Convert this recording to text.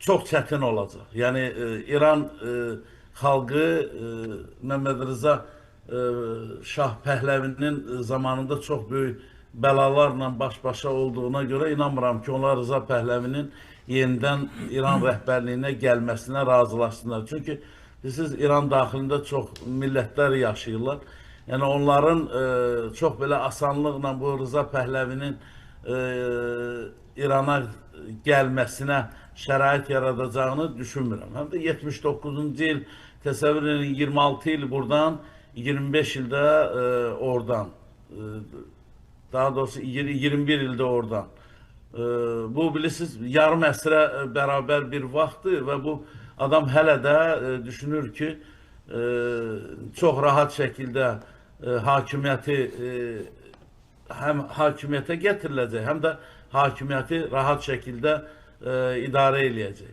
çox çətin olacaq. Yəni İran xalqı Məhəmməd Rza Şah Pəhləvinin zamanında çox böyük bəlalarla baş-başa olduğuna görə inanmıram ki, onlar Rza Pəhləvinin yenidən İran rəhbərliyinə gəlməsinə razılaşsınlar. Çünki siz İran daxilində çox millətlər yaşayırlar. Yəni onların çox belə asanlıqla bu Rza Pəhləvinin İrana gəlməsinə şərait yaradacağını düşünmürəm. Həm də 79-cu il, təsəvvür edin, 26 il buradan, 25 ildə oradan, daha doğrusu 21 ildə oradan. Bu bilirsiniz, yarım əsrə bərabər bir vaxtdır və bu adam hələ də düşünür ki, çox rahat şəkildə hakimiyyəti həm hakimiyyətə gətiriləcək, həm də hakimiyyəti rahat şəkildə idarə eləyəcək.